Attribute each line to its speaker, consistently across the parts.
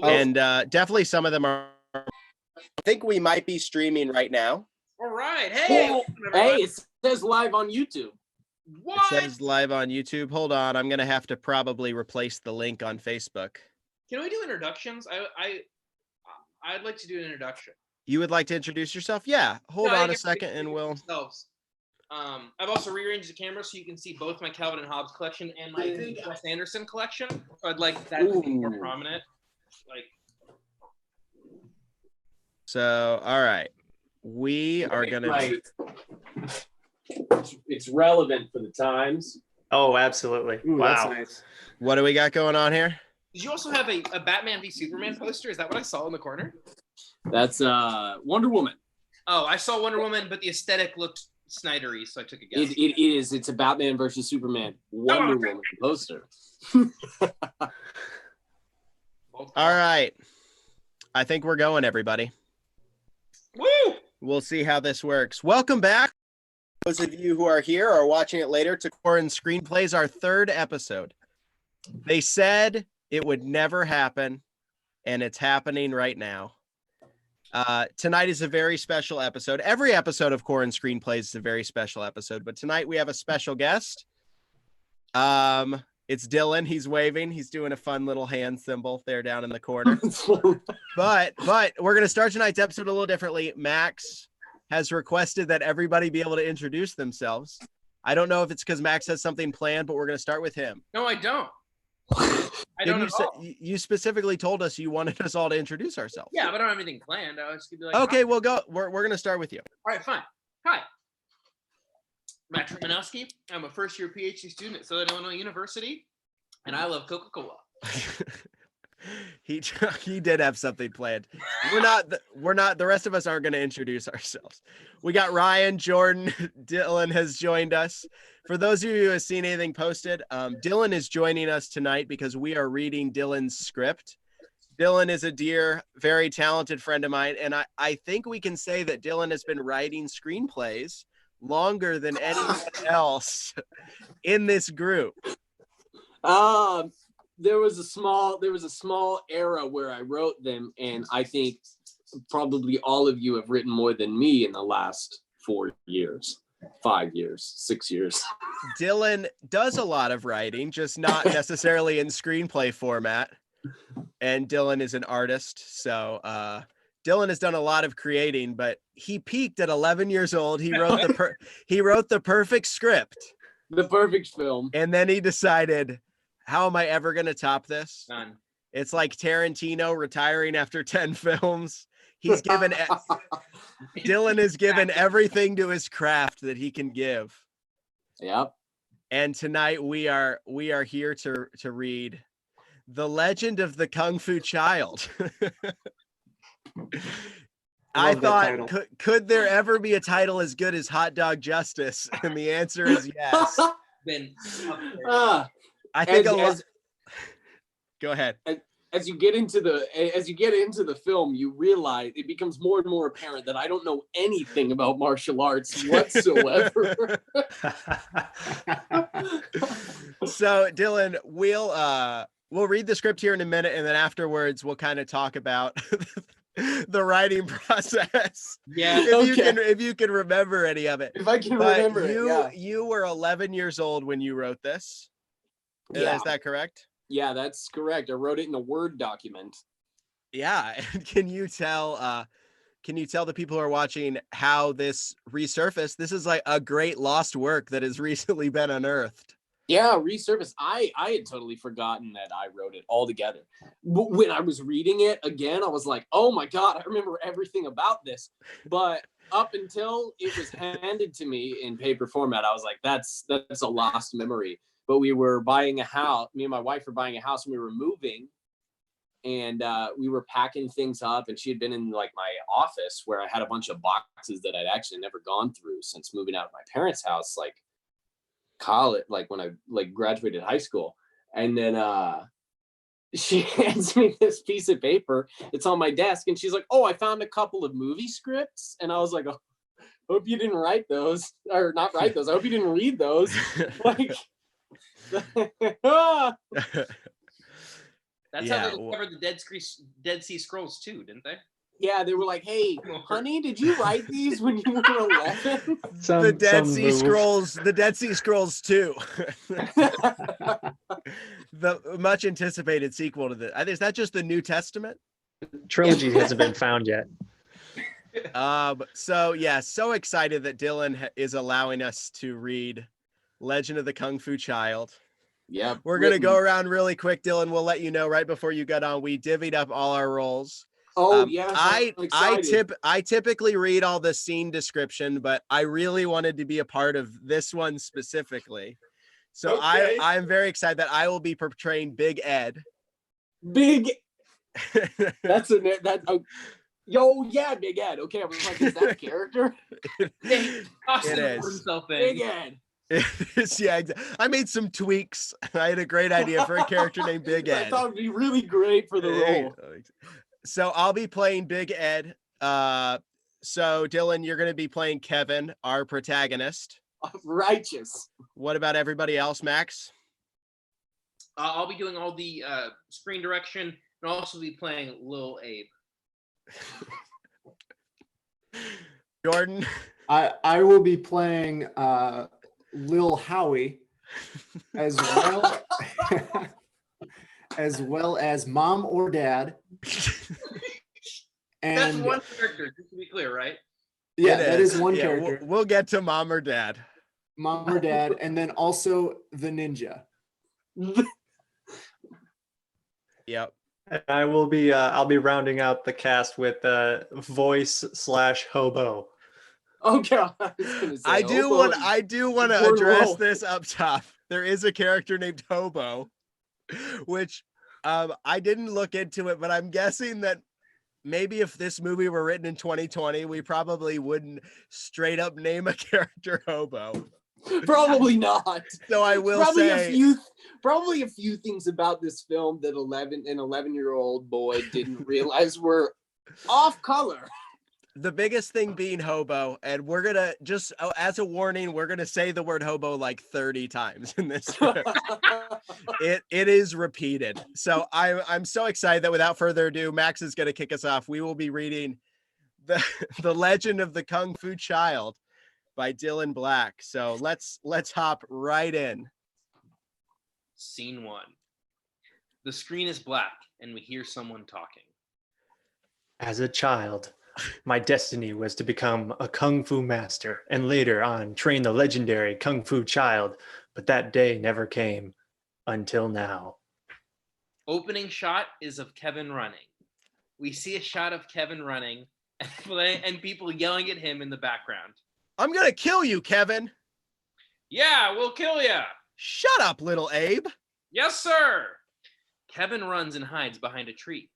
Speaker 1: And definitely some of them are. I think we might be streaming right now.
Speaker 2: All right. Hey,
Speaker 3: it says live on YouTube.
Speaker 2: What?
Speaker 1: It says live on YouTube. Hold on. I'm going to have to probably replace the link on Facebook.
Speaker 2: Can we do introductions? I'd like to do an introduction.
Speaker 1: You would like to introduce yourself? Yeah. Hold on a second and we'll...
Speaker 2: I've also rearranged the camera so you can see both my Calvin and Hobbes collection and my Wes Anderson collection. So I'd like that to be more prominent.
Speaker 1: So, all right. We are going to...
Speaker 3: It's relevant for the times.
Speaker 4: Oh, absolutely.
Speaker 3: Ooh,
Speaker 4: wow.
Speaker 3: That's nice.
Speaker 1: What do we got going on here?
Speaker 2: Did you also have a Batman v Superman poster? Is that what I saw in the corner?
Speaker 3: That's Wonder Woman.
Speaker 2: Oh, I saw Wonder Woman, but the aesthetic looked Snydery, so I took a guess.
Speaker 3: It is. It's a Batman versus Superman Wonder Woman poster.
Speaker 1: All right. I think we're going, everybody.
Speaker 2: Woo!
Speaker 1: We'll see how this works. Welcome back. Those of you who are here or watching it later to Quarren Screenplays, our third episode. They said it would never happen, and it's happening right now. Tonight is a very special episode. Every episode of Quarren Screenplays is a very special episode, but tonight we have a special guest. It's Dylan. He's waving. He's doing a fun little hand symbol there down in the corner. But we're going to start tonight's episode a little differently. Max has requested that everybody be able to introduce themselves. I don't know if it's because Max has something planned, but we're going to start with him.
Speaker 2: No, I don't. I don't
Speaker 1: you specifically told us you wanted us all to introduce ourselves.
Speaker 2: Yeah, but I don't have anything planned. I was just gonna be like,
Speaker 1: okay, we'll go. We're going to start with you.
Speaker 2: All right, fine. Hi. Matt Tremanowski. I'm a first-year PhD student at Southern Illinois University, and I love Coca-Cola.
Speaker 1: He did have something planned. We're not. The rest of us aren't going to introduce ourselves. We got Ryan, Jordan, Dylan has joined us. For those of you who have seen anything posted, Dylan is joining us tonight because we are reading Dylan's script. Dylan is a dear, very talented friend of mine, and I think we can say that Dylan has been writing screenplays longer than anyone else in this group.
Speaker 3: There was a small era where I wrote them, and I think probably all of you have written more than me in the last 4 years, 5 years, 6 years.
Speaker 1: Dylan does a lot of writing, just not necessarily in screenplay format. And Dylan is an artist, so Dylan has done a lot of creating, but he peaked at 11 years old. He wrote the perfect script,
Speaker 3: the perfect film,
Speaker 1: and then he decided, how am I ever going to top this?
Speaker 2: None.
Speaker 1: It's like Tarantino retiring after 10 films. He's given Dylan has given everything to his craft that he can give.
Speaker 3: Yep.
Speaker 1: And tonight we are here to read The Legend of the Kung Fu Child. I thought, could there ever be a title as good as Hot Dog Justice? And the answer is yes. I think go ahead.
Speaker 3: As you get into the film, you realize it becomes more and more apparent that I don't know anything about martial arts whatsoever.
Speaker 1: So Dylan, we'll read the script here in a minute, and then afterwards we'll kind of talk about the writing process.
Speaker 2: Yeah.
Speaker 1: If you can remember any of it.
Speaker 3: If I can remember it. Yeah.
Speaker 1: You were 11 years old when you wrote this.
Speaker 3: Yeah.
Speaker 1: Is that correct?
Speaker 3: Yeah, that's correct. I wrote it in a Word document.
Speaker 1: Yeah. And can you tell the people who are watching how this resurfaced? This is like a great lost work that has recently been unearthed.
Speaker 3: Yeah, resurfaced. I had totally forgotten that I wrote it all together. When I was reading it again, I was like, oh my God, I remember everything about this. But up until it was handed to me in paper format, I was like, that's a lost memory. But we were buying a house. Me and my wife were buying a house, and we were moving, and we were packing things up. And she had been in like my office where I had a bunch of boxes that I'd actually never gone through since moving out of my parents' house, like college, like when I graduated high school. And then she hands me this piece of paper. It's on my desk, and she's like, "Oh, I found a couple of movie scripts." And I was like, "Oh, hope you didn't write those, or not write those. I hope you didn't read those." Like.
Speaker 2: That's
Speaker 1: Yeah,
Speaker 2: how they
Speaker 1: well-
Speaker 2: discovered the Dead Sea Scrolls too, didn't they?
Speaker 3: Yeah, they were like, "Hey, honey, did you write these when you were 11?"
Speaker 1: The Dead
Speaker 4: Some
Speaker 1: Sea
Speaker 4: move.
Speaker 1: Scrolls, the Dead Sea Scrolls 2. The much anticipated sequel to the. Is that just the New Testament?
Speaker 4: Trilogy hasn't been found yet.
Speaker 1: So yeah, so excited that Dylan is allowing us to read Legend of the Kung Fu Child.
Speaker 3: Yep.
Speaker 1: We're gonna go around really quick, Dylan. We'll let you know right before you got on. We divvied up all our roles.
Speaker 3: Oh yes,
Speaker 1: I
Speaker 3: excited.
Speaker 1: typically read all the scene description, but I really wanted to be a part of this one specifically. So
Speaker 3: Okay.
Speaker 1: I'm very excited that I will be portraying Big Ed.
Speaker 3: Big. That's a that. Yo, yeah, Big Ed. Okay, I was like, is that a character?
Speaker 2: Austin
Speaker 1: It
Speaker 2: put
Speaker 1: is.
Speaker 2: himself in.
Speaker 3: Big Ed.
Speaker 1: Yeah, I made some tweaks. I had a great idea for a character named Big
Speaker 3: I
Speaker 1: Ed.
Speaker 3: thought it'd be really great for the role.
Speaker 1: So I'll be playing Big Ed. So Dylan, you're going to be playing Kevin, our protagonist.
Speaker 3: Righteous.
Speaker 1: What about everybody else, Max?
Speaker 2: I'll be doing all the screen direction and I'll also be playing Lil Abe.
Speaker 1: Jordan?
Speaker 5: I will be playing Lil Howie as well as well as mom or dad.
Speaker 2: That's
Speaker 5: And
Speaker 2: one character, just to be clear, right?
Speaker 5: yeah,
Speaker 1: It
Speaker 5: that is one
Speaker 1: Yeah,
Speaker 5: character.
Speaker 1: We'll get to mom or dad.
Speaker 5: Mom or dad, and then also the ninja.
Speaker 1: Yep.
Speaker 4: And I will be I'll be rounding out the cast with voice/hobo.
Speaker 3: Okay, I was gonna say,
Speaker 1: I do
Speaker 3: hobo
Speaker 1: want
Speaker 3: is-
Speaker 1: to
Speaker 3: Poor
Speaker 1: address
Speaker 3: Lo.
Speaker 1: this up top. There is a character named Hobo, which I didn't look into it, but I'm guessing that maybe if this movie were written in 2020, we probably wouldn't straight up name a character Hobo.
Speaker 3: Probably not.
Speaker 1: So I will
Speaker 3: Probably
Speaker 1: say
Speaker 3: probably a few things about this film that an 11-year-old boy didn't realize were off color.
Speaker 1: the biggest thing being hobo, and we're gonna just as a warning, we're gonna say the word hobo like 30 times in this script. It is repeated. So I'm so excited that without further ado, Max is gonna kick us off. We will be reading the Legend of the Kung Fu Child by Dylan Black. So let's hop right in.
Speaker 2: Scene 1. The screen is black and we hear someone talking.
Speaker 4: As a child, my destiny was to become a kung fu master and later on train the legendary Kung Fu Child, but that day never came until now.
Speaker 2: Opening shot is of Kevin running. We see a shot of Kevin running and people yelling at him in the background.
Speaker 1: I'm gonna kill you, Kevin.
Speaker 2: Yeah, we'll kill ya.
Speaker 1: Shut up, little Abe.
Speaker 2: Yes, sir. Kevin runs and hides behind a tree.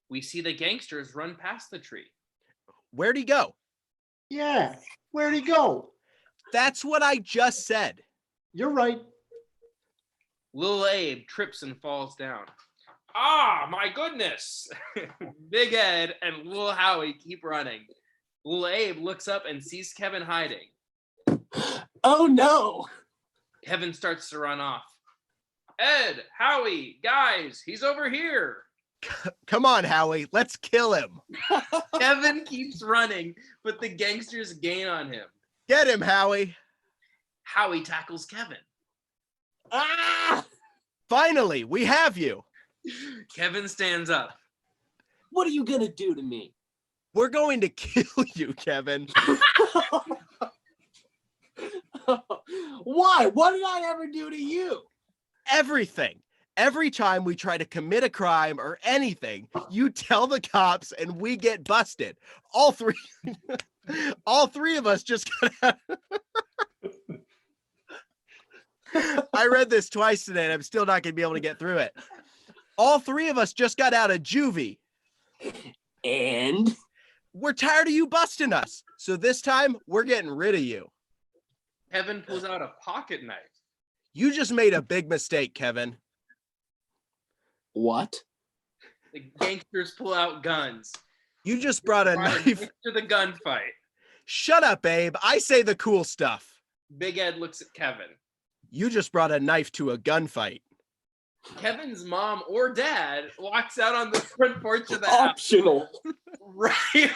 Speaker 2: We see the gangsters run past the tree.
Speaker 1: Where'd he go?
Speaker 5: Yeah, where'd he go?
Speaker 1: That's what I just said.
Speaker 5: You're right.
Speaker 2: Lil Abe trips and falls down. Ah, my goodness. Big Ed and Lil Howie keep running. Lil Abe looks up and sees Kevin hiding.
Speaker 3: Oh no!
Speaker 2: Kevin starts to run off. Ed, Howie, guys, he's over here.
Speaker 1: Come on, Howie. Let's kill him.
Speaker 2: Kevin keeps running, but the gangsters gain on him.
Speaker 1: Get him, Howie.
Speaker 2: Howie tackles Kevin.
Speaker 3: Ah!
Speaker 1: Finally, we have you.
Speaker 2: Kevin stands up.
Speaker 3: What are you gonna do to me?
Speaker 1: We're going to kill you, Kevin.
Speaker 3: Why? What did I ever do to you?
Speaker 1: Everything. Every time we try to commit a crime or anything, you tell the cops and we get busted. All three of us just got I read this twice today and I'm still not going to be able to get through it. All three of us just got out of juvie.
Speaker 3: And
Speaker 1: We're tired of you busting us. So this time we're getting rid of you.
Speaker 2: Kevin pulls out a pocket knife.
Speaker 1: You just made a big mistake, Kevin.
Speaker 3: what?
Speaker 2: The gangsters pull out guns.
Speaker 1: You just brought a knife.
Speaker 2: To the gunfight.
Speaker 1: Shut up, Abe. I say the cool stuff.
Speaker 2: Big Ed looks at Kevin.
Speaker 1: You just brought a knife to a gunfight.
Speaker 2: Kevin's mom or dad walks out on the front porch of the house,
Speaker 3: Optional.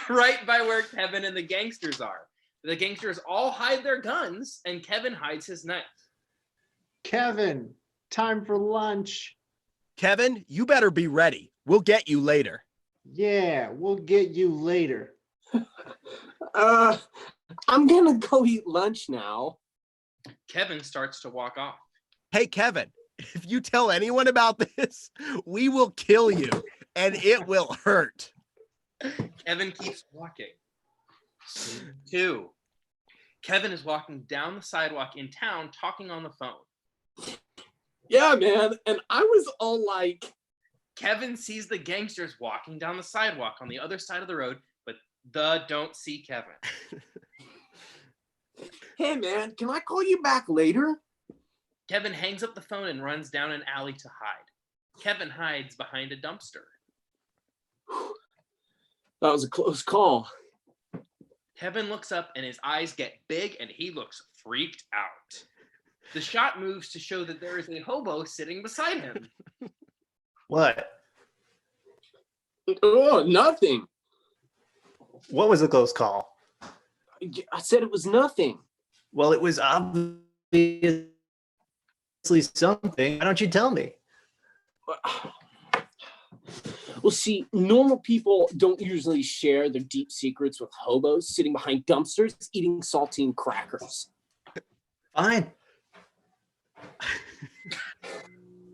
Speaker 2: right by where Kevin and the gangsters are. The gangsters all hide their guns, and Kevin hides his knife.
Speaker 5: Kevin, time for lunch.
Speaker 1: Kevin, you better be ready. We'll get you later.
Speaker 5: Yeah, we'll get you later.
Speaker 3: I'm gonna go eat lunch now.
Speaker 2: Kevin starts to walk off.
Speaker 1: Hey, Kevin, if you tell anyone about this, we will kill you, and it will hurt.
Speaker 2: Kevin keeps walking. Scene 2. Kevin is walking down the sidewalk in town, talking on the phone.
Speaker 3: Yeah, man. And I was all like,
Speaker 2: Kevin sees the gangsters walking down the sidewalk on the other side of the road, but don't see Kevin.
Speaker 3: hey, man, can I call you back later?
Speaker 2: Kevin hangs up the phone and runs down an alley to hide. Kevin hides behind a dumpster.
Speaker 3: That was a close call.
Speaker 2: Kevin looks up and his eyes get big and he looks freaked out. The shot moves to show that there is a hobo sitting beside him.
Speaker 4: What?
Speaker 3: Oh, nothing.
Speaker 4: What was the close call?
Speaker 3: I said it was nothing.
Speaker 4: Well, it was obviously something. Why don't you tell me?
Speaker 3: Well, see, normal people don't usually share their deep secrets with hobos sitting behind dumpsters eating saltine crackers.
Speaker 4: Fine.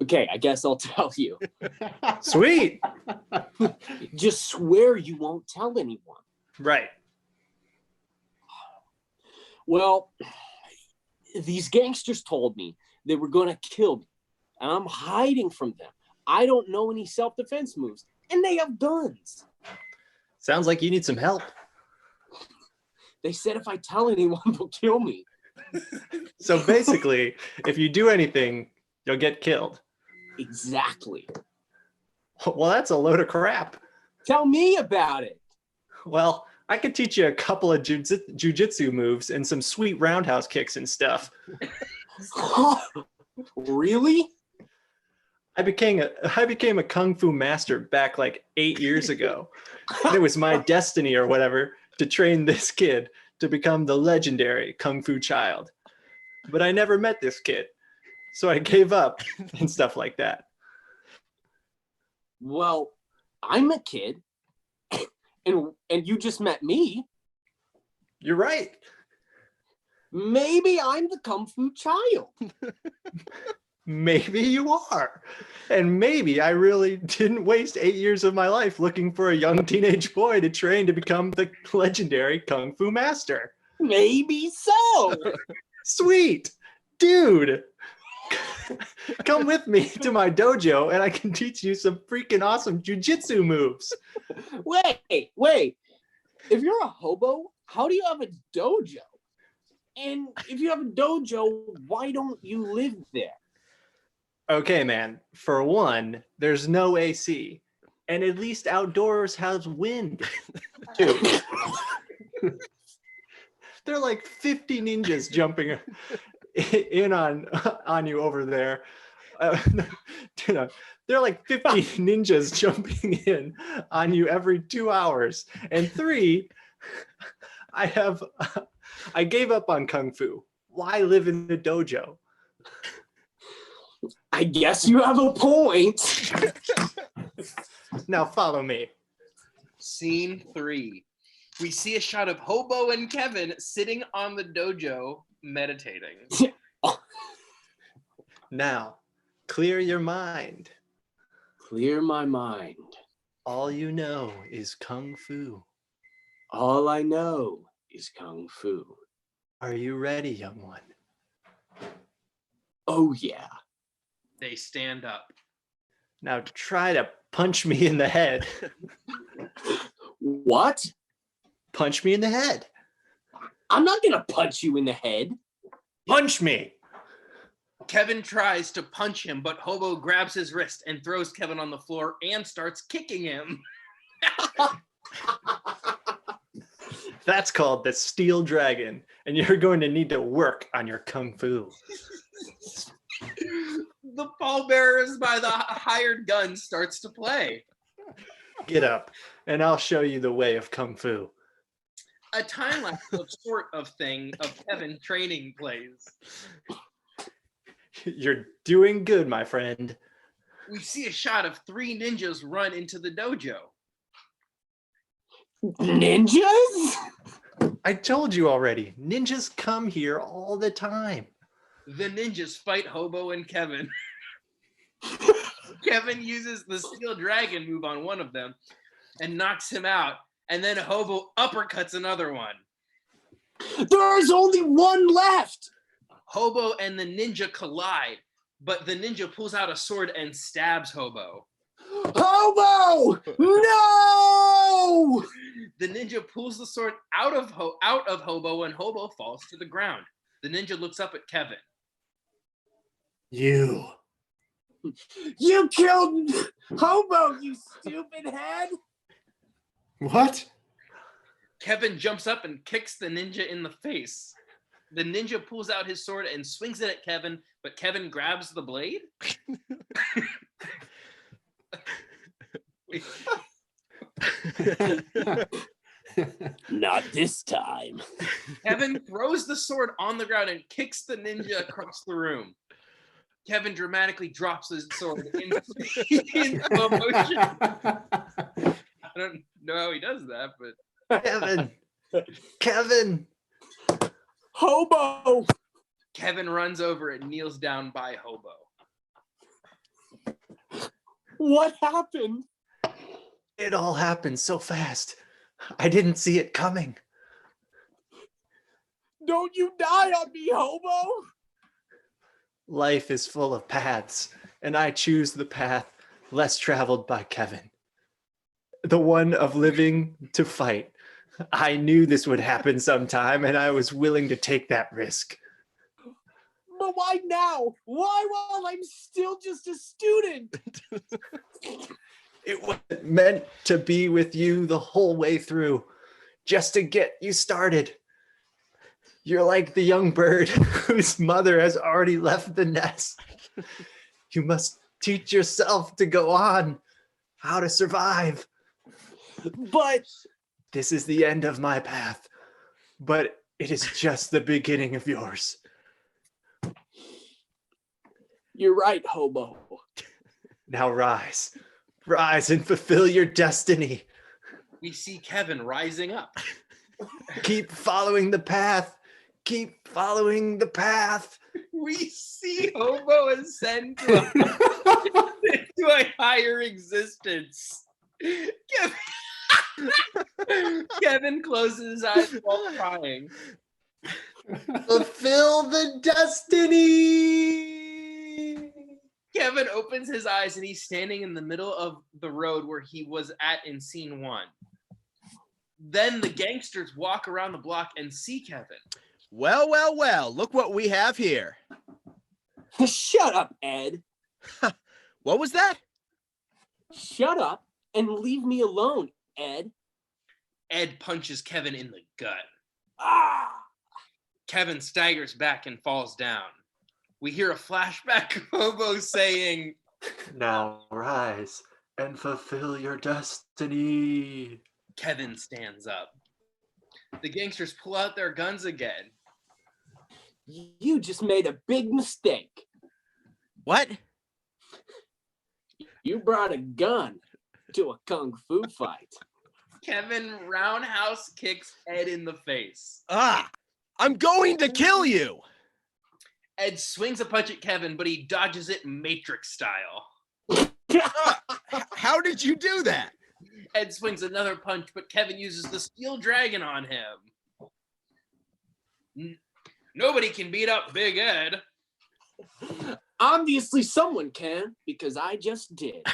Speaker 3: Okay, I guess I'll tell you.
Speaker 4: Sweet.
Speaker 3: Just swear you won't tell anyone.
Speaker 4: Right.
Speaker 3: Well, these gangsters told me they were going to kill me, and I'm hiding from them. I don't know any self-defense moves, and they have guns.
Speaker 4: Sounds like you need some help.
Speaker 3: They said if I tell anyone, they'll kill me.
Speaker 4: So basically, if you do anything, you'll get killed.
Speaker 3: Exactly.
Speaker 4: Well, that's a load of crap.
Speaker 3: Tell me about it.
Speaker 4: Well, I could teach you a couple of jujitsu moves and some sweet roundhouse kicks and stuff.
Speaker 3: Really?
Speaker 4: I became a kung fu master back like 8 years ago. And it was my destiny or whatever to train this kid to become the legendary kung fu child. But I never met this kid, so I gave up and stuff like that.
Speaker 3: Well, I'm a kid, and you just met me.
Speaker 4: You're right.
Speaker 3: Maybe I'm the kung fu child.
Speaker 4: Maybe you are. And maybe I really didn't waste 8 years of my life looking for a young teenage boy to train to become the legendary kung fu master.
Speaker 3: Maybe so.
Speaker 4: Sweet. Dude. Come with me to my dojo and I can teach you some freaking awesome jujitsu moves.
Speaker 3: Wait. If you're a hobo, how do you have a dojo? And if you have a dojo, why don't you live there?
Speaker 4: Okay, man. For one, there's no AC. And at least outdoors has wind. Two. There are like 50 ninjas jumping in on you over there. There are like 50 ninjas jumping in on you every 2 hours. And three, I gave up on kung fu. Why live in the dojo?
Speaker 3: I guess you have a point.
Speaker 4: Now follow me.
Speaker 2: Scene 3. We see a shot of Hobo and Kevin sitting on the dojo meditating.
Speaker 4: Now, clear your mind.
Speaker 3: Clear my mind.
Speaker 4: All you know is kung fu.
Speaker 3: All I know is kung fu.
Speaker 4: Are you ready, young one?
Speaker 3: Oh, yeah.
Speaker 2: They stand up.
Speaker 4: Now try to punch me in the head.
Speaker 3: What?
Speaker 4: Punch me in the head.
Speaker 3: I'm not gonna punch you in the head.
Speaker 4: Punch me.
Speaker 2: Kevin tries to punch him, but Hobo grabs his wrist and throws Kevin on the floor and starts kicking him.
Speaker 4: That's called the Steel Dragon, and you're going to need to work on your kung fu.
Speaker 2: The pallbearers by the hired gun starts to play.
Speaker 4: Get up, and I'll show you the way of Kung Fu.
Speaker 2: A time-lapse of sort of thing of Kevin training plays.
Speaker 4: You're doing good, my friend.
Speaker 2: We see a shot of 3 ninjas run into the dojo.
Speaker 3: Ninjas?
Speaker 4: I told you already, ninjas come here all the time.
Speaker 2: The ninjas fight Hobo and Kevin. Kevin uses the steel dragon move on one of them and knocks him out, and then Hobo uppercuts another one.
Speaker 3: There's only one left.
Speaker 2: Hobo and the ninja collide, but the ninja pulls out a sword and stabs Hobo.
Speaker 3: Hobo! No!
Speaker 2: The ninja pulls the sword out of Hobo, and Hobo falls to the ground. The ninja looks up at Kevin.
Speaker 5: You.
Speaker 3: You killed Hobo, you stupid head!
Speaker 5: What?
Speaker 2: Kevin jumps up and kicks the ninja in the face. The ninja pulls out his sword and swings it at Kevin, but Kevin grabs the blade.
Speaker 3: Not this time.
Speaker 2: Kevin throws the sword on the ground and kicks the ninja across the room. Kevin dramatically drops his sword in slow motion. I don't know how he does that, but
Speaker 4: Kevin.
Speaker 3: Hobo!
Speaker 2: Kevin runs over and kneels down by Hobo.
Speaker 3: What happened?
Speaker 4: It all happened so fast. I didn't see it coming.
Speaker 3: Don't you die on me, Hobo!
Speaker 4: Life is full of paths, and I choose the path less traveled by Kevin. The one of living to fight. I knew this would happen sometime, and I was willing to take that risk.
Speaker 3: But why now? Why while I'm still just a student?
Speaker 4: It wasn't meant to be with you the whole way through, just to get you started. You're like the young bird whose mother has already left the nest. You must teach yourself to go on, how to survive.
Speaker 3: But
Speaker 4: This is the end of my path, but it is just the beginning of yours.
Speaker 3: you're right, Hobo.
Speaker 4: Now rise. Rise and fulfill your destiny.
Speaker 2: We see Kevin rising up.
Speaker 4: Keep following the path. Keep following the path.
Speaker 2: We see Hobo ascend to a higher existence. Kevin closes his eyes while crying.
Speaker 4: Fulfill the destiny.
Speaker 2: Kevin opens his eyes and he's standing in the middle of the road where he was at in scene 1. Then the gangsters walk around the block and see Kevin.
Speaker 1: Well, well, well, look what we have here.
Speaker 3: Shut up, Ed.
Speaker 1: What was that?
Speaker 3: Shut up and leave me alone, Ed.
Speaker 2: Ed punches Kevin in the gut.
Speaker 3: Ah!
Speaker 2: Kevin staggers back and falls down. We hear a flashback of Hobo saying,
Speaker 4: Now rise and fulfill your destiny.
Speaker 2: Kevin stands up. The gangsters pull out their guns again.
Speaker 3: You just made a big mistake.
Speaker 1: What?
Speaker 3: You brought a gun to a kung fu fight.
Speaker 2: Kevin roundhouse kicks Ed in the face.
Speaker 1: Ah, I'm going to kill you.
Speaker 2: Ed swings a punch at Kevin, but he dodges it Matrix style.
Speaker 1: How did you do that?
Speaker 2: Ed swings another punch, but Kevin uses the steel dragon on him. Nobody can beat up Big Ed.
Speaker 3: Obviously someone can, because I just did.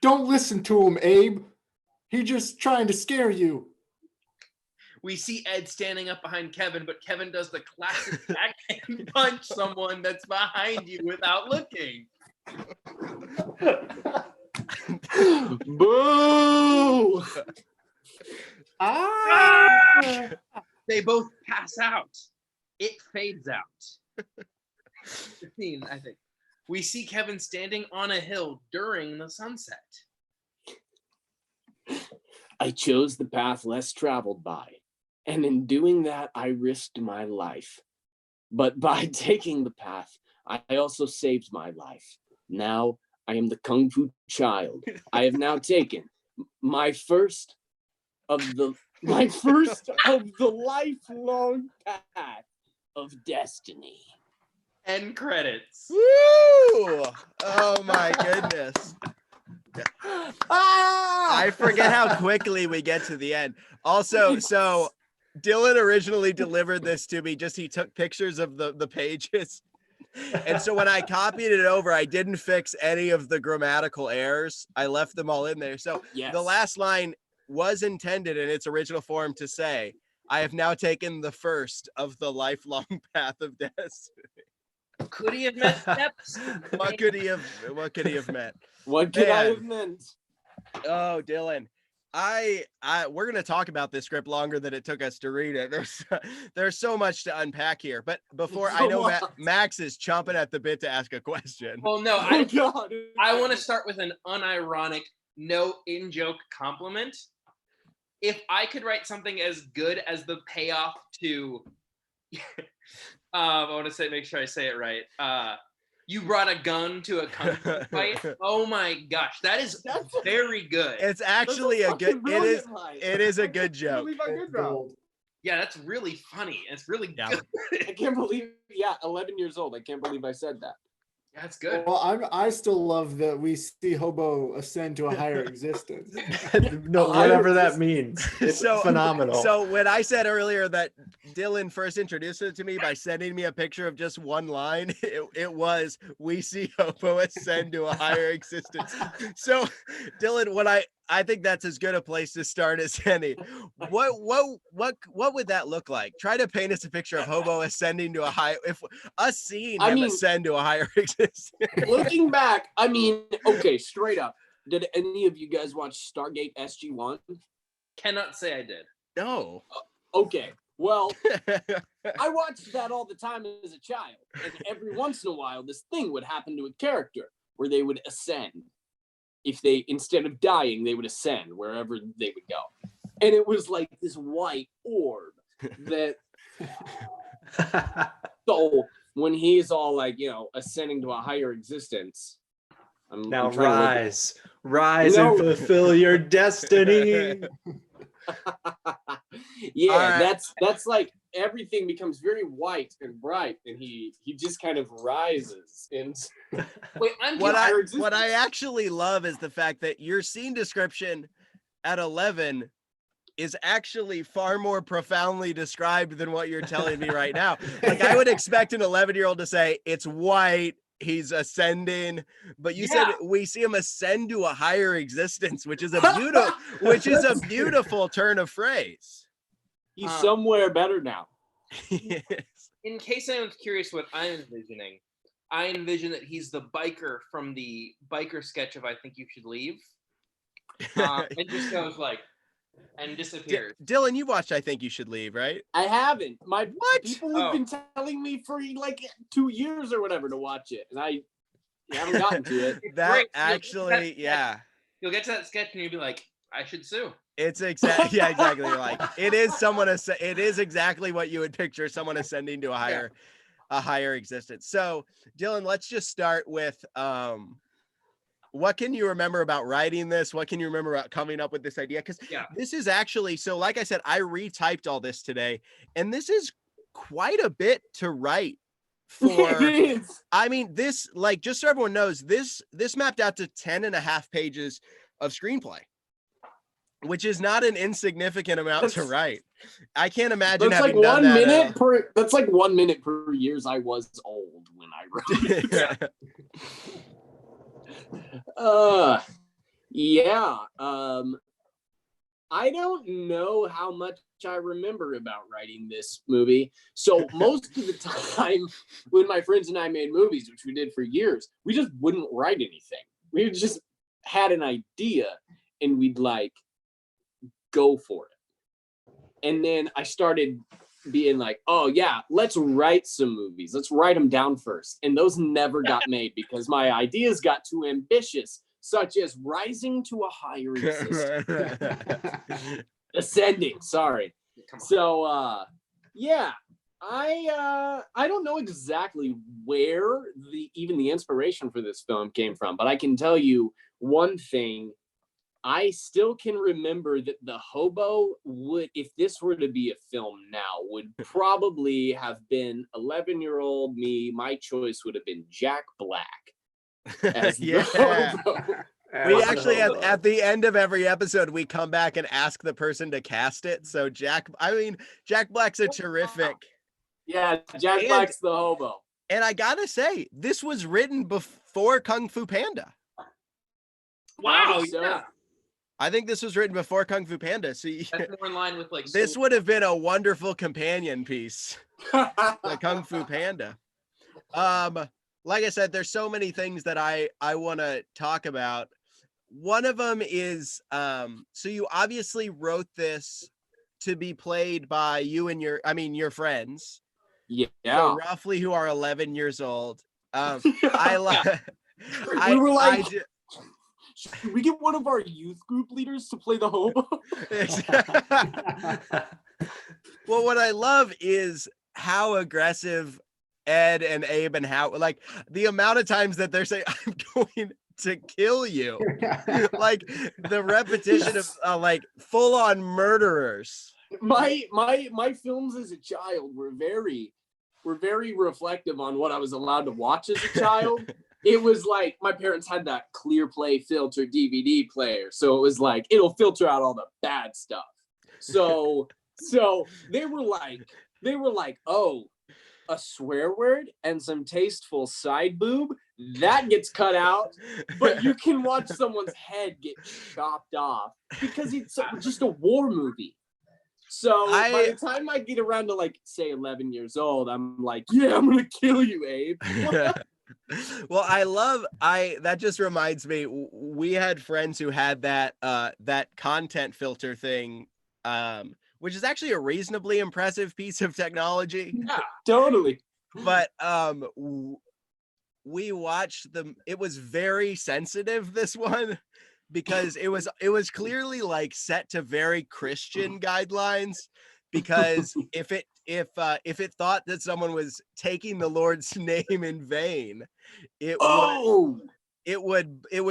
Speaker 5: Don't listen to him, Abe. He's just trying to scare you.
Speaker 2: We see Ed standing up behind Kevin, but Kevin does the classic backhand punch someone that's behind you without looking.
Speaker 3: Boo!
Speaker 5: Ah!
Speaker 2: They both pass out. It fades out. 15, I think. We see Kevin standing on a hill during the sunset.
Speaker 3: I chose the path less traveled by, and in doing that, I risked my life. But by taking the path, I also saved my life. Now I am the Kung Fu child. I have now taken my first of the lifelong path of destiny.
Speaker 2: End credits.
Speaker 1: Woo! Oh my goodness. I forget how quickly we get to the end. Also, so Dylan originally delivered this to me, just he took pictures of the pages. And so when I copied it over, I didn't fix any of the grammatical errors. I left them all in there. So the last line was intended in its original form to say, I have now taken the first of the lifelong path of destiny.
Speaker 2: Could he have meant steps?
Speaker 1: What could he have meant?
Speaker 3: What could I have meant?
Speaker 1: Oh, Dylan. We're gonna talk about this script longer than it took us to read it. There's so much to unpack here. But before I know Max is chomping at the bit to ask a question.
Speaker 2: Well, no, I want to start with an unironic, no in-joke compliment. If I could write something as good as the payoff to I want to make sure I say it right. You brought a gun to a kung fu fight. Oh my gosh, that's very good.
Speaker 1: It's actually a good. It is a good joke.
Speaker 2: Yeah, that's really funny. It's really good.
Speaker 3: I can't believe. Yeah, 11 years old. I can't believe I said that.
Speaker 2: Yeah, that's good.
Speaker 5: Well, I still love that we see Hobo ascend to a higher existence.
Speaker 4: No, whatever that means. It's
Speaker 1: so
Speaker 4: phenomenal.
Speaker 1: So when I said earlier that Dylan first introduced it to me by sending me a picture of just one line, it was, we see Hobo ascend to a higher existence. So Dylan, what I think that's as good a place to start as any. What would that look like? Try to paint us a picture of Hobo ascending to a higher, if us seeing him ascend to a higher existence.
Speaker 3: Looking back, I mean, okay, straight up. Did any of you guys watch Stargate SG-1?
Speaker 2: Cannot say I did.
Speaker 1: No.
Speaker 3: Okay. Well, I watched that all the time as a child, and every once in a while, this thing would happen to a character where they would ascend. If they, instead of dying, they would ascend wherever they would go. And it was like this white orb that, so when he's all like, ascending to a higher existence.
Speaker 4: Now rise and fulfill your destiny.
Speaker 3: Yeah, right. That's like everything becomes very white and bright, and he just kind of rises. And
Speaker 2: wait,
Speaker 1: what I actually love is the fact that your scene description at 11 is actually far more profoundly described than what you're telling me right now. Like I would expect an 11-year-old to say it's white, he's ascending, but you said we see him ascend to a higher existence, which is a beautiful turn of phrase.
Speaker 3: He's somewhere better now.
Speaker 1: Yes.
Speaker 2: In case anyone's curious what I'm envisioning, I envision that he's the biker from the biker sketch of I Think You Should Leave. It just goes like, and disappears.
Speaker 1: Dylan, you watched I Think You Should Leave, right?
Speaker 3: I haven't. People have been telling me for like 2 years or whatever to watch it, and I haven't gotten to it.
Speaker 2: You'll get to that sketch and you'll be like, I should sue.
Speaker 1: It's exactly exactly. Like it is exactly what you would picture someone ascending to a higher existence. So Dylan, let's just start with what can you remember about writing this? What can you remember about coming up with this idea? Because this is actually, so like I said, I retyped all this today, and this is quite a bit to write for. I mean, this, like, just so everyone knows, this mapped out to 10.5 pages of screenplay, which is not an insignificant amount to write. I can't imagine having done that.
Speaker 3: That's like 1 minute per years I was old when I wrote it. I don't know how much I remember about writing this movie. So most of the time when my friends and I made movies, which we did for years, we just wouldn't write anything. We just had an idea and we'd like go for it. And then I started being like, oh yeah, let's write some movies. Let's write them down first. And those never got made because my ideas got too ambitious, such as rising to a higher existence. Ascending, sorry.
Speaker 2: Come on.
Speaker 3: So yeah, I don't know exactly where the inspiration for this film came from, but I can tell you one thing. I still can remember that the hobo would, if this were to be a film now, would probably have been 11-year-old me. My choice would have been Jack Black as the hobo.
Speaker 1: We actually at the end of every episode we come back and ask the person to cast it. So Jack Black's a terrific.
Speaker 3: Yeah, Jack Black's the hobo.
Speaker 1: And I gotta say, this was written before Kung Fu Panda.
Speaker 2: Wow,
Speaker 3: So-
Speaker 2: yeah.
Speaker 1: I think this was written before Kung Fu Panda. So
Speaker 2: That's more in line with like
Speaker 1: this would have been a wonderful companion piece, the Kung Fu Panda. Like I said, there's so many things that I want to talk about. One of them is, so you obviously wrote this to be played by you and your friends.
Speaker 3: Yeah.
Speaker 1: So roughly who are 11 years old.
Speaker 3: We were like, should we get one of our youth group leaders to play the hobo?
Speaker 1: Well, what I love is how aggressive Ed and Abe and how, like, the amount of times that they're saying, I'm going to kill you. Like the repetition of like full on murderers.
Speaker 3: My films as a child were very reflective on what I was allowed to watch as a child. It was like my parents had that clear play filter DVD player, so it was like it'll filter out all the bad stuff. So they were like, oh, a swear word and some tasteful side boob that gets cut out, but you can watch someone's head get chopped off because it's just a war movie. So by the time I get around to like say 11 years old, I'm like, yeah, I'm gonna kill you, Abe.
Speaker 1: Well, that just reminds me, we had friends who had that content filter thing, which is actually a reasonably impressive piece of technology.
Speaker 3: Yeah, totally.
Speaker 1: But we watched them. It was very sensitive, this one, because it was clearly like set to very Christian guidelines, because if it thought that someone was taking the Lord's name in vain, it would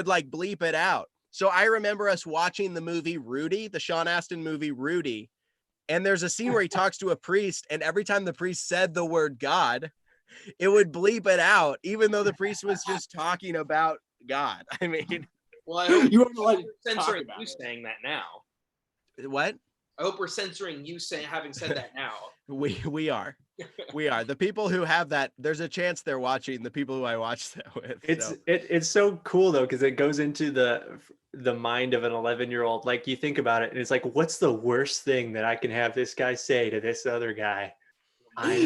Speaker 1: like bleep it out. So I remember us watching the movie Rudy, the Sean Astin movie Rudy, and there's a scene where he talks to a priest, and every time the priest said the word God, it would bleep it out, even though the priest was just talking about God. I mean,
Speaker 2: well, I hope
Speaker 3: you want to like
Speaker 2: censoring you saying that now.
Speaker 1: What?
Speaker 2: I hope we're censoring you having said that now.
Speaker 1: We are. The people who have that, there's a chance they're watching the people who I watched that with.
Speaker 4: It's so cool though, because it goes into the mind of an 11-year-old. Like you think about it, and it's like, what's the worst thing that I can have this guy say to this other guy?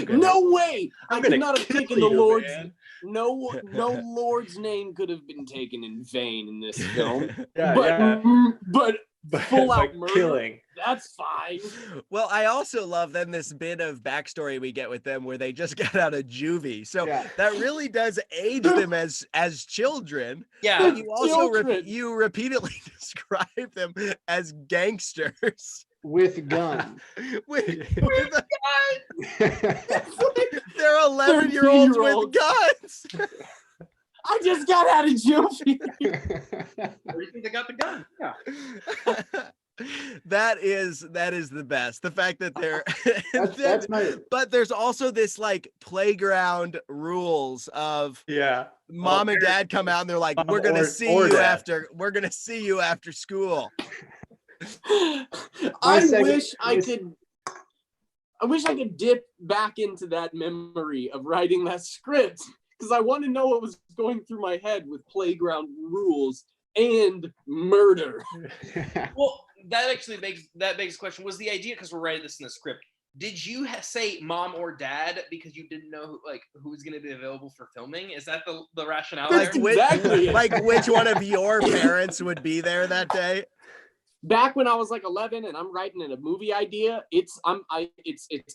Speaker 3: No way! I could not have taken the Lord's.
Speaker 4: Man.
Speaker 3: No Lord's name could have been taken in vain in this film.
Speaker 4: Yeah,
Speaker 3: but full out murder,
Speaker 4: killing.
Speaker 3: That's fine.
Speaker 1: Well, I also love then this bit of backstory we get with them where they just got out of juvie. So that really does age them as children.
Speaker 2: Yeah.
Speaker 1: You also you repeatedly describe them as gangsters.
Speaker 5: With guns.
Speaker 1: with a they're 11-year-olds with guns.
Speaker 3: I just got out of juvie.
Speaker 2: Where do you think they got the gun? Yeah.
Speaker 1: That is the best. The fact that they're
Speaker 5: that's my.
Speaker 1: But there's also this like playground rules of mom and dad come out and they're like, we're gonna see you after school.
Speaker 3: I wish I could dip back into that memory of writing that script, because I want to know what was going through my head with playground rules and murder.
Speaker 2: Well, that begs the question: was the idea, because we're writing this in the script, did you say mom or dad because you didn't know who was going to be available for filming? Is that the rationale?
Speaker 1: Like
Speaker 2: there?
Speaker 1: which one of your parents would be there that day?
Speaker 3: back when I was like 11 and I'm writing in a movie idea, it's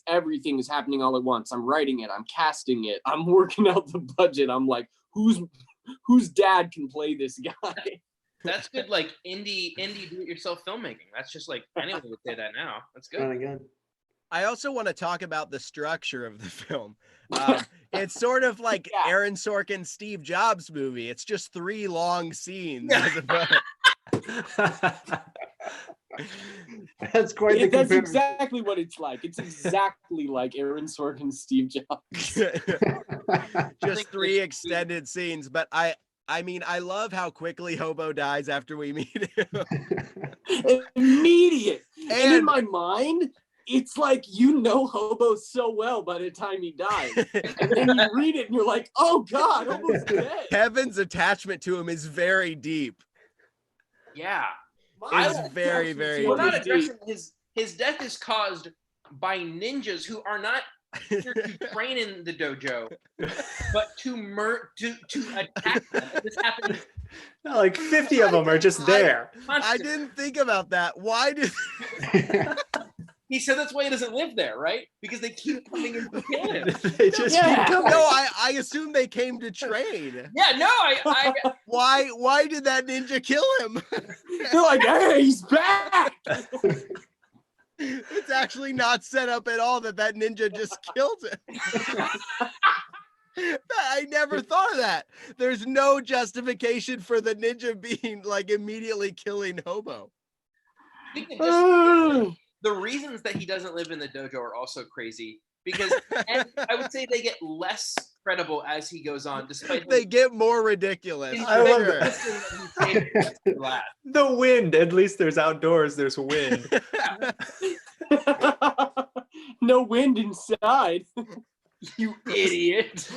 Speaker 3: everything is happening all at once. I'm writing it, I'm casting it, I'm working out the budget. I'm like, whose dad can play this guy?
Speaker 2: That's good, like indie do-it-yourself filmmaking. That's just like anyone would say that now. That's good.
Speaker 1: I also want to talk about the structure of the film. It's sort of like Aaron Sorkin's Steve Jobs movie. It's just 3 long scenes. As opposed...
Speaker 5: That's quite the
Speaker 3: That's
Speaker 5: comparison.
Speaker 3: exactly what it's like. It's exactly like Aaron Sorkin's Steve Jobs.
Speaker 1: Just 3 extended scenes, but I mean, I love how quickly Hobo dies after we meet him.
Speaker 3: Immediate. And in my mind, it's like Hobo so well by the time he dies. And then you read it and you're like, oh God, Hobo's dead.
Speaker 1: Kevin's attachment to him is very deep.
Speaker 2: Yeah.
Speaker 1: It's very, very
Speaker 2: We're not
Speaker 1: deep.
Speaker 2: addressing his death is caused by ninjas who are not here to train in the dojo, but to attack them. This happens.
Speaker 4: No, like 50 of them are just there.
Speaker 1: I didn't think about that. Why did
Speaker 2: He said that's why he doesn't live there, right? Because they keep coming in to kill him.
Speaker 4: They just keep coming.
Speaker 1: No, I assume they came to train.
Speaker 2: Yeah, no, I
Speaker 1: Why did that ninja kill him?
Speaker 3: They're like, hey, he's back.
Speaker 1: It's actually not set up at all that ninja just killed him. I never thought of that. There's no justification for the ninja being like immediately killing Hobo.
Speaker 2: The reasons that he doesn't live in the dojo are also crazy because and I would say they get less credible as he goes on, despite
Speaker 1: they get more ridiculous.
Speaker 4: I love
Speaker 2: it.
Speaker 4: The wind, at least there's outdoors, there's wind.
Speaker 3: No wind inside.
Speaker 2: You idiot.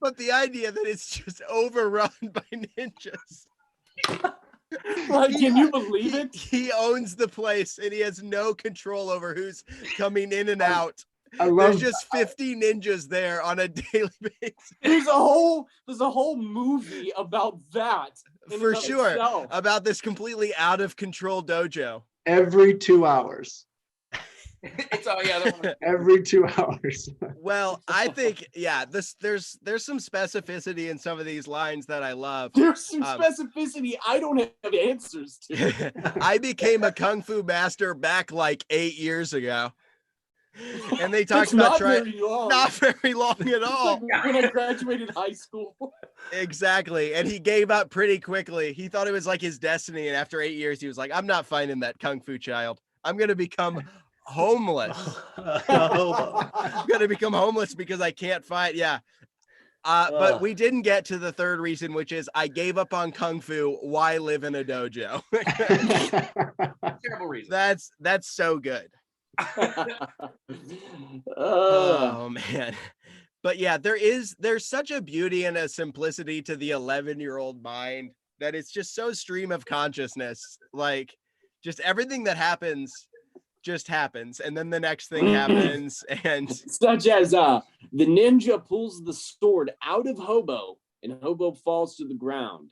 Speaker 1: But the idea that it's just overrun by ninjas.
Speaker 3: Like, can you believe it?
Speaker 1: He owns the place and he has no control over who's coming in and out. There's just 50 ninjas there on a daily basis.
Speaker 3: There's a whole movie about that.
Speaker 1: For sure. About this completely out of control dojo.
Speaker 5: Every 2 hours.
Speaker 2: It's all
Speaker 5: every 2 hours.
Speaker 1: Well, I think there's some specificity in some of these lines that I love.
Speaker 3: There's some specificity I don't have answers to.
Speaker 1: I became a kung fu master back like 8 years ago. And they talked about not very long at all.
Speaker 3: Like when I graduated high school.
Speaker 1: Exactly. And he gave up pretty quickly. He thought it was like his destiny. And after 8 years, he was like, I'm not finding that kung fu child. I'm going to become homeless. I'm going to become homeless because I can't find. Yeah. But we didn't get to the third reason, which is I gave up on kung fu. Why live in a dojo?
Speaker 2: Terrible reason.
Speaker 1: That's so good. Oh man. But yeah, there's such a beauty and a simplicity to the 11-year-old mind that it's just so stream of consciousness. Like just everything that happens just happens, and then the next thing happens, and
Speaker 3: such as the ninja pulls the sword out of Hobo and Hobo falls to the ground.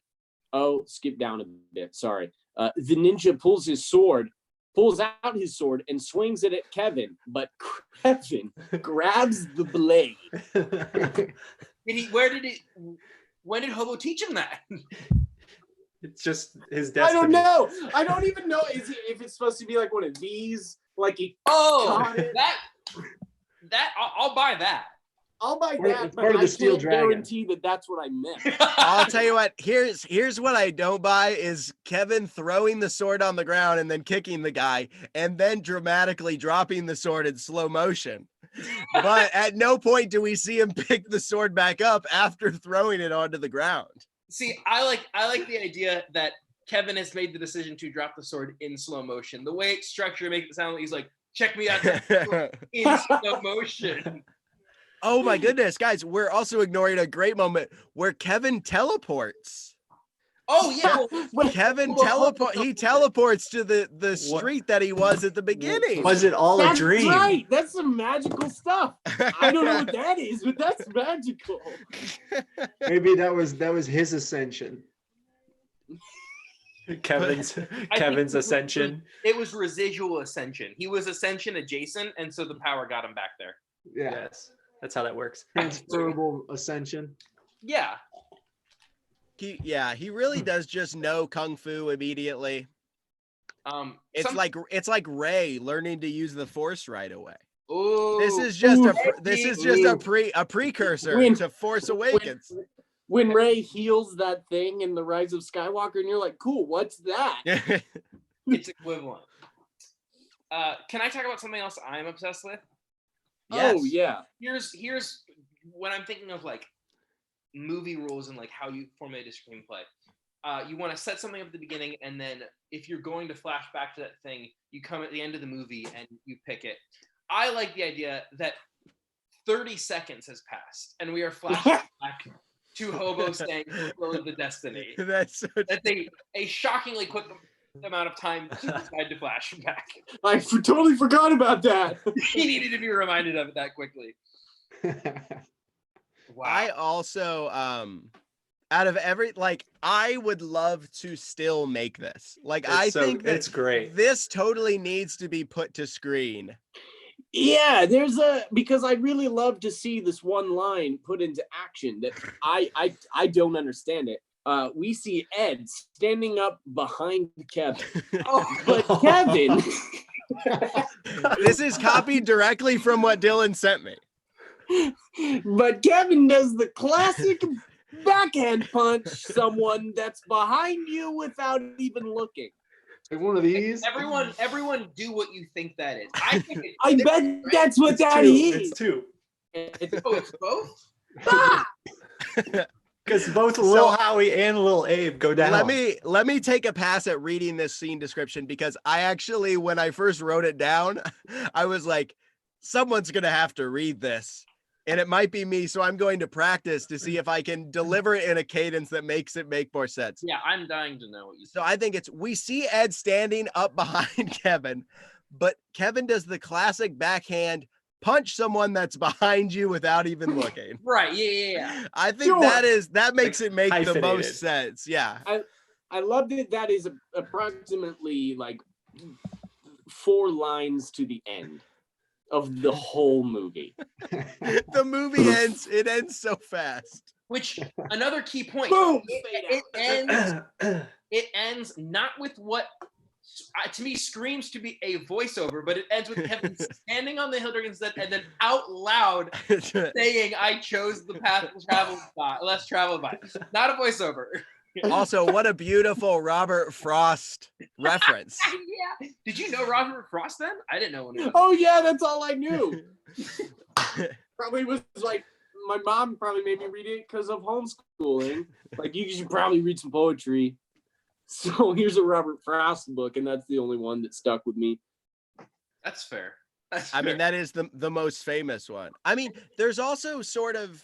Speaker 3: Oh, skip down a bit, sorry. The ninja pulls out his sword and swings it at Kevin, but Kevin grabs the blade.
Speaker 2: When did Hobo teach him that?
Speaker 4: It's just his destiny.
Speaker 3: I don't know. I don't even know if it's supposed to be like one of these. Like
Speaker 2: I'll buy that.
Speaker 3: I'll buy that, but I can't guarantee that that's what I meant.
Speaker 1: I'll tell you what, here's what I don't buy is Kevin throwing the sword on the ground and then kicking the guy and then dramatically dropping the sword in slow motion. But at no point do we see him pick the sword back up after throwing it onto the ground.
Speaker 2: See, I like the idea that Kevin has made the decision to drop the sword in slow motion. The way it's structured makes it sound like he's like, check me out in slow motion.
Speaker 1: Oh my goodness, guys, we're also ignoring a great moment where Kevin teleports.
Speaker 2: Oh yeah.
Speaker 1: Kevin teleports to the street that he was at the beginning.
Speaker 4: Was it all a dream?
Speaker 3: That's right. That's some magical stuff. I don't know what that is, but that's magical.
Speaker 5: Maybe that was his ascension.
Speaker 4: Kevin's
Speaker 2: I think
Speaker 4: Kevin's ascension.
Speaker 2: It was residual ascension. He was ascension adjacent, and so the power got him back there.
Speaker 5: Yeah.
Speaker 4: Yes, that's how that works.
Speaker 5: Transferable ascension.
Speaker 2: Yeah.
Speaker 1: He really does just know kung fu immediately. It's like Ray learning to use the Force right away.
Speaker 2: Ooh,
Speaker 1: This is just a precursor to Force Awakens.
Speaker 3: When Ray heals that thing in the Rise of Skywalker, and you're like, cool, what's that?
Speaker 2: it's equivalent. Can I talk about something else I'm obsessed with?
Speaker 1: Yes.
Speaker 3: Oh yeah.
Speaker 2: Here's when I'm thinking of like movie rules and like how you formulate a screenplay. You want to set something up at the beginning, and then if you're going to flash back to that thing, you come at the end of the movie and you pick it. I like the idea that 30 seconds has passed, and we are flashing back to Hobo saying "Will of the Destiny."
Speaker 1: That's
Speaker 2: a shockingly quick amount of time to decide to flash back.
Speaker 3: I totally forgot about that.
Speaker 2: He needed to be reminded of it that quickly. Wow.
Speaker 1: I also out of I would love to still make this. Like, I think that
Speaker 4: it's great.
Speaker 1: This totally needs to be put to screen.
Speaker 3: Yeah, because I'd really love to see this one line put into action that I don't understand it. We see Ed standing up behind Kevin. But Kevin
Speaker 1: This is copied directly from what Dylan sent me.
Speaker 3: But Kevin does the classic backhand punch someone that's behind you without even looking.
Speaker 5: Like one of these.
Speaker 2: Everyone do what you think that is.
Speaker 3: I bet that's what that is.
Speaker 4: It's two.
Speaker 2: It's both?
Speaker 3: Ah!
Speaker 4: Because both Lil Howie and Lil Abe go down.
Speaker 1: Let me take a pass at reading this scene description, because I actually, when I first wrote it down, I was like, someone's gonna have to read this. And it might be me, so I'm going to practice to see if I can deliver it in a cadence that makes it make more sense.
Speaker 2: Yeah, I'm dying to know what you said.
Speaker 1: So I think we see Ed standing up behind Kevin, but Kevin does the classic backhand punch someone that's behind you without even looking.
Speaker 2: Right, yeah.
Speaker 1: I think that makes it make the
Speaker 4: hyphenated.
Speaker 1: most sense. Yeah.
Speaker 3: I love that is approximately like 4 lines to the end of the whole movie.
Speaker 1: The movie ends so fast.
Speaker 2: Which, another key point,
Speaker 3: Boom!
Speaker 2: it ends not with what to me screams to be a voiceover, but it ends with Kevin standing on the hill instead and then out loud saying, "I chose the path less traveled by." Not a voiceover.
Speaker 1: Also, what a beautiful Robert Frost reference.
Speaker 2: Yeah. Did you know Robert Frost then? I didn't know him.
Speaker 3: Oh yeah, that's all I knew. Probably was like, my mom probably made me read it because of homeschooling. Like, you should probably read some poetry. So here's a Robert Frost book, and that's the only one that stuck with me.
Speaker 2: That's fair.
Speaker 1: I mean, that is the most famous one. I mean, there's also sort of,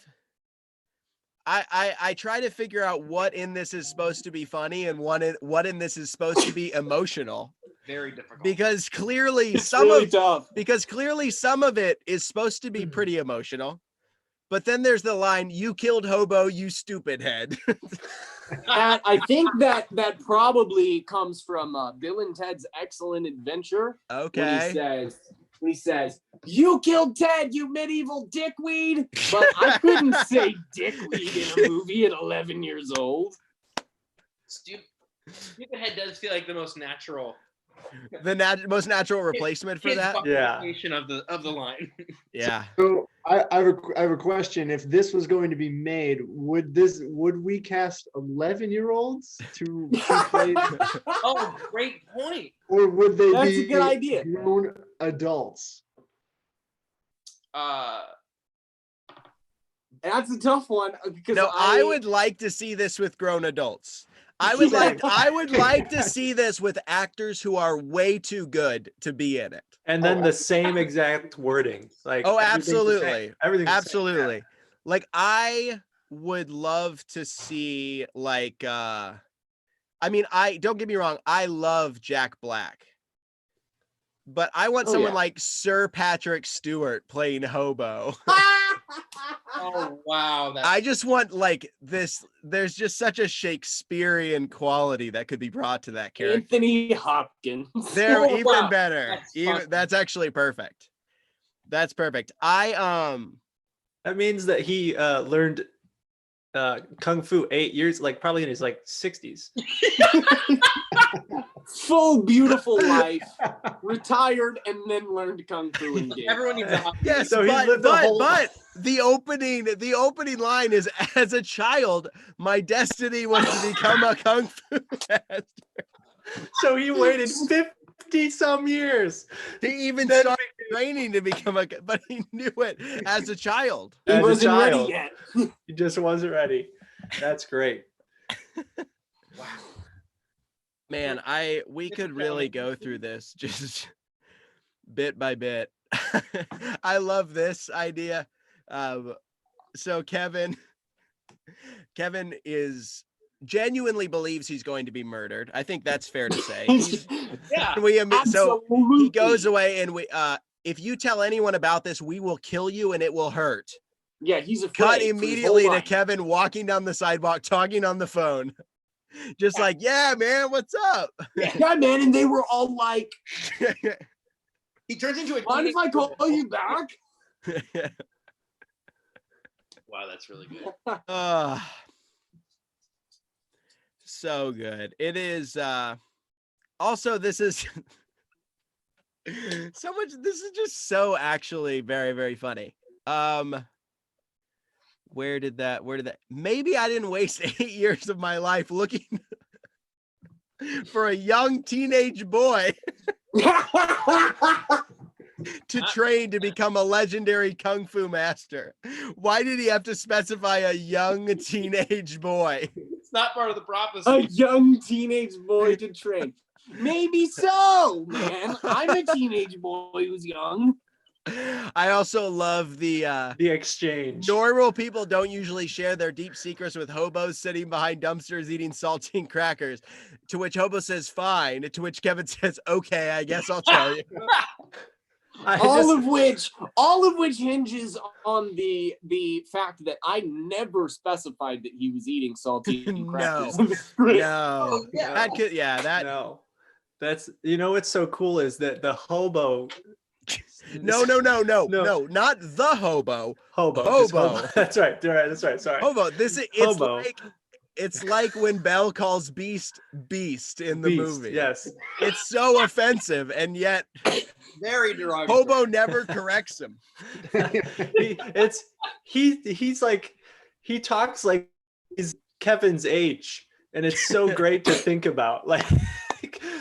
Speaker 1: I try to figure out what in this is supposed to be funny and what in this is supposed to be emotional.
Speaker 2: Very difficult.
Speaker 1: Because clearly clearly some of it is supposed to be pretty emotional. But then there's the line, "You killed Hobo, you stupid head."
Speaker 3: I think that probably comes from Bill and Ted's Excellent Adventure.
Speaker 1: Okay.
Speaker 3: When he says, "You killed Ted, you medieval dickweed." But I couldn't say dickweed in a movie at 11 years old.
Speaker 2: Stupid head does feel like the most natural.
Speaker 1: Most natural replacement for that.
Speaker 2: Yeah. Of the line.
Speaker 1: Yeah.
Speaker 5: So I have a question. If this was going to be made, would we cast 11-year-olds to play?
Speaker 2: Oh, great point.
Speaker 5: Or would they
Speaker 3: That's
Speaker 5: be
Speaker 3: a good idea.
Speaker 5: grown adults?
Speaker 3: That's a tough one because
Speaker 1: I would like to see this with grown adults. I would like to see this with actors who are way too good to be in it.
Speaker 4: And then the same exact wording. Like,
Speaker 1: absolutely.
Speaker 4: Everything's
Speaker 1: absolutely.
Speaker 4: Yeah.
Speaker 1: Like, I would love to see don't get me wrong, I love Jack Black. But I want someone like Sir Patrick Stewart playing Hobo.
Speaker 2: Oh wow, that's
Speaker 1: I just want like this. There's just such a Shakespearean quality that could be brought to that character.
Speaker 3: Anthony Hopkins.
Speaker 1: They're
Speaker 2: Oh,
Speaker 1: even
Speaker 2: wow.
Speaker 1: better.
Speaker 2: That's
Speaker 1: Even
Speaker 2: fun.
Speaker 1: that's actually perfect. That's perfect.
Speaker 4: That means that he learned kung fu 8 years, like probably in his like 60s.
Speaker 3: Full beautiful life, retired, and then learned kung fu and game.
Speaker 2: Everyone needs a
Speaker 1: Yes,
Speaker 4: So he
Speaker 1: but
Speaker 4: lived a
Speaker 1: but
Speaker 4: whole-
Speaker 1: but the opening line is, as a child, my destiny was to become a kung fu master.
Speaker 4: So he waited 50 some years.
Speaker 1: He even
Speaker 4: Then
Speaker 1: started training to become a, but he knew it as a child.
Speaker 3: He
Speaker 4: As a
Speaker 3: wasn't ready
Speaker 4: child.
Speaker 3: yet.
Speaker 4: He just wasn't ready. That's great.
Speaker 2: wow.
Speaker 1: Man, we could really go through this just bit by bit. I love this idea. So Kevin is genuinely believes he's going to be murdered. I think that's fair to say.
Speaker 2: Yeah.
Speaker 1: So
Speaker 3: Absolutely.
Speaker 1: he goes away, and if you tell anyone about this, we will kill you and it will hurt.
Speaker 3: Yeah, he's afraid.
Speaker 1: Cut
Speaker 3: for his
Speaker 1: immediately
Speaker 3: whole
Speaker 1: to
Speaker 3: life.
Speaker 1: Kevin walking down the sidewalk, talking on the phone. Just like, yeah, man, what's up?
Speaker 3: Yeah, man, and they were all like,
Speaker 2: He turns into a
Speaker 3: "Mind if I call you back?"
Speaker 2: Wow, that's really good.
Speaker 1: So good. It is also this is so much, this is just so actually very, very funny. Where did that maybe I didn't waste 8 years of my life looking for a young teenage boy to train to become a legendary kung fu master. Why did he have to specify a young teenage boy?
Speaker 2: It's not part of the prophecy.
Speaker 3: A young teenage boy to train. Maybe so, man. I'm a teenage boy who's young.
Speaker 1: I also love the
Speaker 4: exchange.
Speaker 1: normal people don't usually share their deep secrets with hobos sitting behind dumpsters eating saltine crackers. To which Hobo says, fine. To which Kevin says, okay, I guess I'll tell you.
Speaker 3: All of which hinges on the fact that I never specified that he was eating saltine crackers.
Speaker 1: No.
Speaker 3: in the script.
Speaker 1: No.
Speaker 2: yeah.
Speaker 1: That could, yeah, that.
Speaker 4: No. That's, you know what's so cool is that the hobo.
Speaker 1: No, not the hobo.
Speaker 4: Hobo. just
Speaker 1: Hobo.
Speaker 4: That's right. That's right. Sorry.
Speaker 1: Hobo. It's like when Belle calls Beast in the
Speaker 4: Beast,
Speaker 1: movie.
Speaker 4: Yes.
Speaker 1: It's so offensive, and yet
Speaker 2: Very derogatory.
Speaker 1: Hobo never corrects him.
Speaker 4: He's like, he talks like he's Kevin's age, and it's so great to think about. Like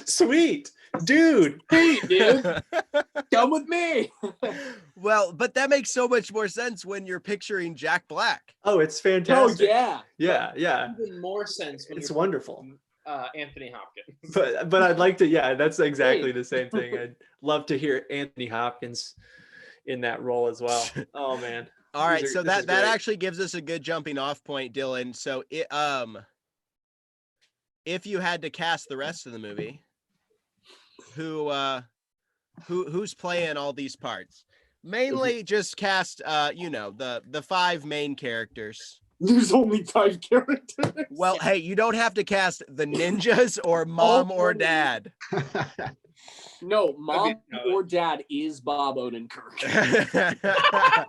Speaker 4: sweet dude.
Speaker 3: Hey, dude, come with me.
Speaker 1: Well, but that makes so much more sense when you're picturing Jack Black.
Speaker 4: Oh, it's
Speaker 3: Oh
Speaker 4: fantastic.
Speaker 3: yeah.
Speaker 4: Yeah.
Speaker 2: Even more sense when
Speaker 4: It's
Speaker 2: you're
Speaker 4: wonderful.
Speaker 2: Anthony Hopkins.
Speaker 4: But I'd like to, yeah, that's exactly the same thing. I'd love to hear Anthony Hopkins in that role as well. Oh man.
Speaker 1: All right,
Speaker 4: This
Speaker 1: so
Speaker 4: is
Speaker 1: that
Speaker 4: great.
Speaker 1: actually gives us a good jumping off point, Dylan. So if you had to cast the rest of the movie, who's playing all these parts? Mainly just cast the 5 main characters.
Speaker 3: There's only 5 characters.
Speaker 1: Well, hey, you don't have to cast the ninjas or mom or dad.
Speaker 3: No, mom
Speaker 2: Okay.
Speaker 3: or dad is Bob Odenkirk.
Speaker 1: Yeah,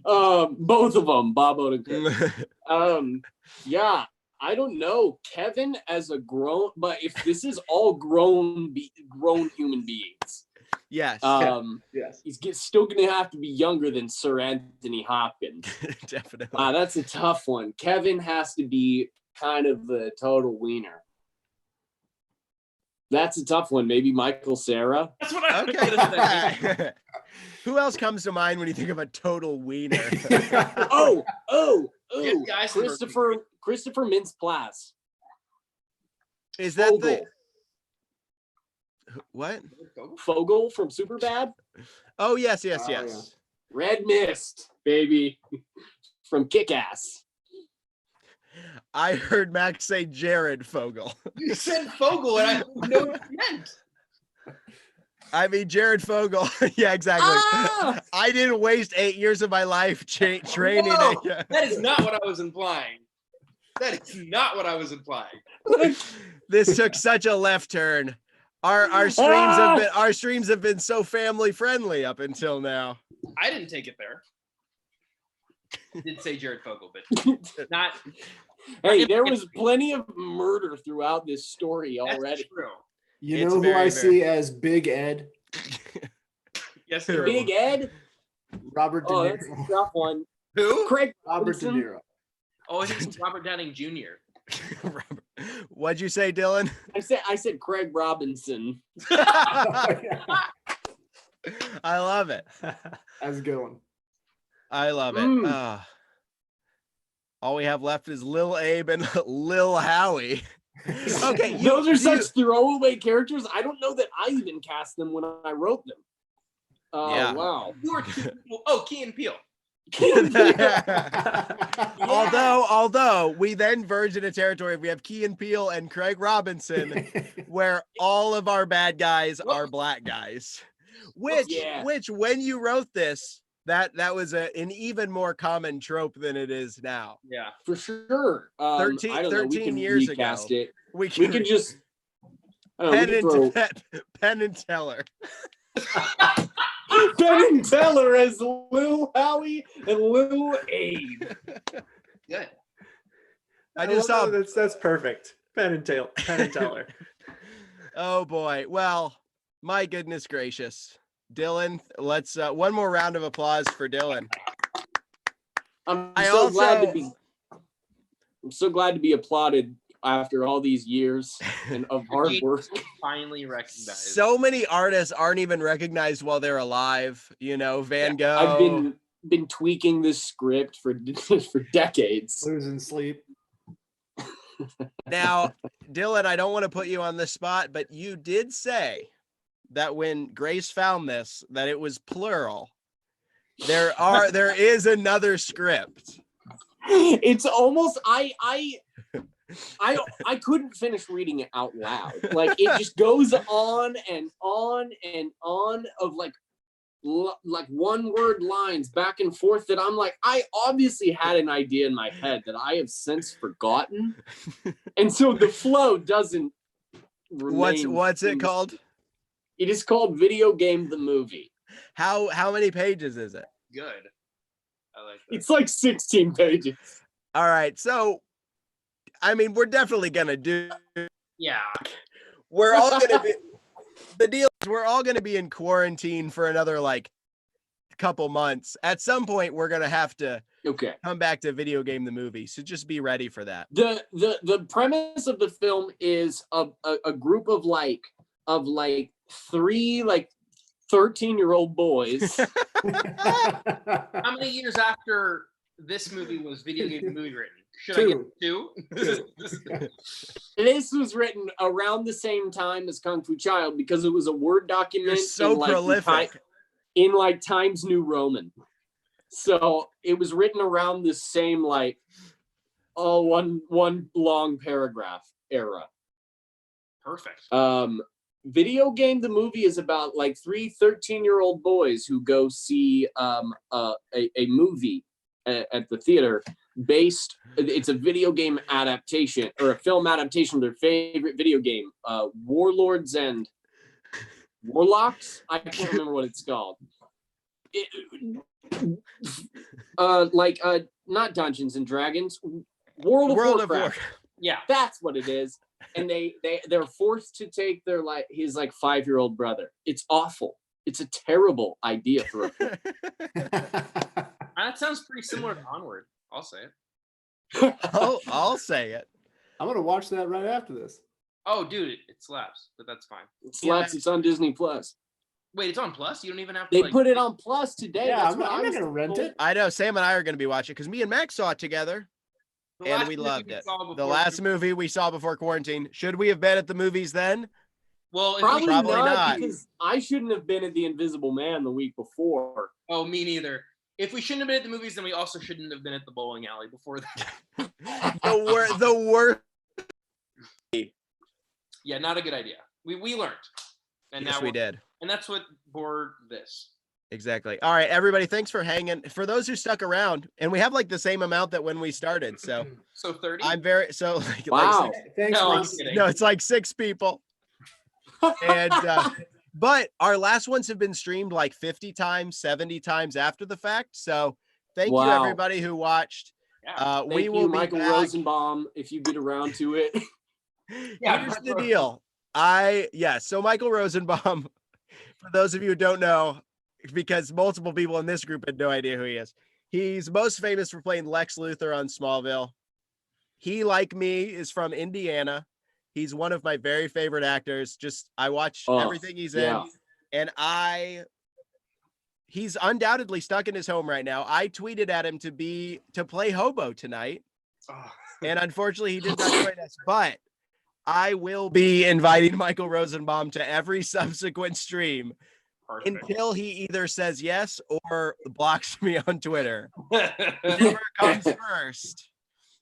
Speaker 3: Both of them, Bob Odenkirk. Yeah, I don't know. Kevin as a grown, but if this is all grown human beings,
Speaker 1: yes,
Speaker 5: Yes.
Speaker 3: he's still gonna have to be younger than Sir Anthony Hopkins.
Speaker 1: definitely.
Speaker 3: Wow, that's a tough one. Kevin has to be kind of a total wiener. That's a tough one. Maybe Michael Cera.
Speaker 2: That's what I was gonna say.
Speaker 1: Okay. Who else comes to mind when you think of a total wiener?
Speaker 3: Oh,
Speaker 2: Jesse Eisenberg.
Speaker 3: Christopher Mintz-Plasse.
Speaker 1: Is that the
Speaker 3: Fogel.
Speaker 1: what?
Speaker 3: Fogel from Superbad.
Speaker 1: Oh yes.
Speaker 5: yeah.
Speaker 3: Red Mist, baby, from Kick-Ass.
Speaker 1: I heard Max say Jared Fogle.
Speaker 2: You said Fogel, and I didn't know what you meant.
Speaker 1: I mean, Jared Fogle. Yeah, exactly.
Speaker 3: Ah!
Speaker 1: I didn't waste 8 years of my life training.
Speaker 2: No, that is not what I was implying. That is not what I was implying.
Speaker 1: This took such a left turn. Our streams have been so family friendly up until now.
Speaker 2: I didn't take it there. I did say Jared Fogle, but not.
Speaker 3: Hey, there was plenty of murder throughout this story
Speaker 2: That's
Speaker 3: already.
Speaker 2: true.
Speaker 5: You
Speaker 1: It's
Speaker 5: know who
Speaker 1: very,
Speaker 5: I
Speaker 1: very-
Speaker 5: see as Big Ed?
Speaker 2: Yes,
Speaker 1: Who?
Speaker 3: Big Ed?
Speaker 5: Robert De
Speaker 3: Oh, that's a
Speaker 5: Niro.
Speaker 3: tough one.
Speaker 2: Who?
Speaker 3: Craig
Speaker 5: Robert De
Speaker 3: Robinson?
Speaker 5: Niro.
Speaker 2: Oh, I think it's Robert Downing Jr.
Speaker 1: What'd you say, Dylan?
Speaker 3: I said Craig Robinson.
Speaker 1: I love it.
Speaker 5: How's it going?
Speaker 1: I love it.
Speaker 3: Mm.
Speaker 1: All we have left is Lil Abe and Lil Howie. Okay,
Speaker 3: Those are such throwaway characters. I don't know that I even cast them when I wrote them. Oh,
Speaker 1: Yeah.
Speaker 3: wow.
Speaker 2: Who are two people? Oh, Key and Peele.
Speaker 1: Although we then verge into territory, we have Key and Peele and Craig Robinson, where all of our bad guys are black guys. Which when you wrote this, that was an even more common trope than it is now.
Speaker 2: Yeah.
Speaker 3: For sure.
Speaker 1: 13
Speaker 3: I don't know. We can
Speaker 1: years
Speaker 3: recast
Speaker 1: ago.
Speaker 3: it.
Speaker 1: We
Speaker 3: We can just I don't know, we can throw
Speaker 1: Penn and Teller.
Speaker 3: Penn and Teller as Lil Howie and Lil Abe.
Speaker 2: Good.
Speaker 1: I just saw
Speaker 4: that's perfect. Penn and Teller.
Speaker 1: Oh boy. Well, my goodness gracious. Dylan, let's one more round of applause for Dylan.
Speaker 3: I'm
Speaker 1: I
Speaker 3: so
Speaker 1: also-
Speaker 3: glad to be applauded after all these years of hard work.
Speaker 2: Finally recognized.
Speaker 1: So many artists aren't even recognized while they're alive. You know, Van Gogh.
Speaker 3: I've been tweaking this script for decades.
Speaker 5: Losing sleep.
Speaker 1: Now, Dylan, I don't want to put you on the spot, but you did say that when Grace found this, that it was plural. There is another script.
Speaker 3: It's almost I couldn't finish reading it out loud. Like it just goes on and on and on of like one word lines back and forth that I'm like, I obviously had an idea in my head that I have since forgotten. And so the flow doesn't remain.
Speaker 1: What's it called?
Speaker 3: It is called Video Game the Movie.
Speaker 1: How many pages is it?
Speaker 2: Good. I like that.
Speaker 3: It's like 16 pages.
Speaker 1: All right. So I mean, we're definitely gonna do
Speaker 2: Yeah.
Speaker 1: we're all gonna be the deal is we're all gonna be in quarantine for another like couple months. At some point we're gonna have to
Speaker 3: Okay.
Speaker 1: come back to Video Game the Movie. So just be ready for that.
Speaker 3: The premise of the film is a group of three 13-year-old boys.
Speaker 2: How many years after this movie was Video Game the Movie written? Should I get two?
Speaker 3: This was written around the same time as Kung Fu Child because it was a Word document.
Speaker 1: You're so prolific.
Speaker 3: In Times New Roman. So it was written around the same one long paragraph era.
Speaker 2: Perfect.
Speaker 3: Video Game the Movie is about three 13-year-old boys who go see a movie at the theater it's a video game adaptation or a film adaptation of their favorite video game, Warlords and Warlocks. I can't remember what it's called. Not Dungeons and Dragons, World of Warcraft.
Speaker 2: Yeah.
Speaker 3: That's what it is. And they're forced to take their his 5-year-old brother. It's awful. It's a terrible idea for a film.
Speaker 2: That sounds pretty similar to Onward. I'll say it.
Speaker 1: I'll say it.
Speaker 5: I'm gonna watch that right after this.
Speaker 2: Oh, dude, it slaps, but that's fine.
Speaker 3: It slaps. It's on Disney Plus.
Speaker 2: Wait, it's on Plus? You don't even have to
Speaker 3: They put it on Plus today.
Speaker 5: Yeah,
Speaker 3: That's
Speaker 5: I'm
Speaker 3: what
Speaker 5: not
Speaker 3: I was
Speaker 5: gonna rent
Speaker 3: told.
Speaker 5: it.
Speaker 1: I know Sam and I are going to be watching because me and Max saw it together and we loved it. The last movie we saw before quarantine. Should we have been at the movies then?
Speaker 2: Well,
Speaker 3: Probably
Speaker 1: not.
Speaker 3: Because I shouldn't have been at the Invisible Man the week before.
Speaker 2: Oh, me neither. If we shouldn't have been at the movies, then we also shouldn't have been at the bowling alley before that.
Speaker 1: The worst.
Speaker 2: Yeah, not a good idea. We learned. And
Speaker 1: Yes,
Speaker 2: now
Speaker 1: we did.
Speaker 2: And that's what bore this.
Speaker 1: Exactly. All right, everybody, thanks for hanging. For those who stuck around, and we have like the same amount that when we started. So
Speaker 2: So 30?
Speaker 1: I'm very so like
Speaker 3: Wow.
Speaker 5: Thanks,
Speaker 2: No, I'm
Speaker 5: Mike.
Speaker 2: kidding.
Speaker 1: no, it's like 6 people. And but our last ones have been streamed like 50 times, 70 times after the fact. So thank you
Speaker 3: Wow.
Speaker 1: everybody who watched.
Speaker 2: Yeah.
Speaker 1: We
Speaker 3: Thank
Speaker 1: will
Speaker 3: you,
Speaker 1: be
Speaker 3: Michael
Speaker 1: back.
Speaker 3: Rosenbaum, if you get around to it.
Speaker 2: Yeah,
Speaker 1: Here's the
Speaker 2: Michael-
Speaker 1: deal. So Michael Rosenbaum, for those of you who don't know, because multiple people in this group had no idea who he is. He's most famous for playing Lex Luthor on Smallville. He, like me, is from Indiana. He's one of my very favorite actors. I watch everything he's
Speaker 3: yeah.
Speaker 1: in, and he's undoubtedly stuck in his home right now. I tweeted at him to play hobo tonight,
Speaker 2: Oh,
Speaker 1: and unfortunately he did not join us, but I will be inviting Michael Rosenbaum to every subsequent stream
Speaker 2: perfect.
Speaker 1: until he either says yes or blocks me on Twitter. Whoever comes first.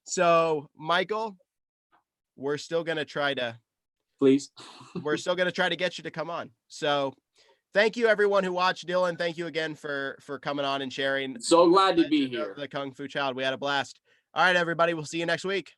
Speaker 1: So, Michael, we're still gonna try to
Speaker 3: Please.
Speaker 1: get you to come on. So, thank you everyone who watched. Dylan, thank you again for coming on and sharing.
Speaker 3: So glad to be
Speaker 1: Legend of
Speaker 3: here.
Speaker 1: The Kung Fu Child. We had a blast. All right, everybody. We'll see you next week.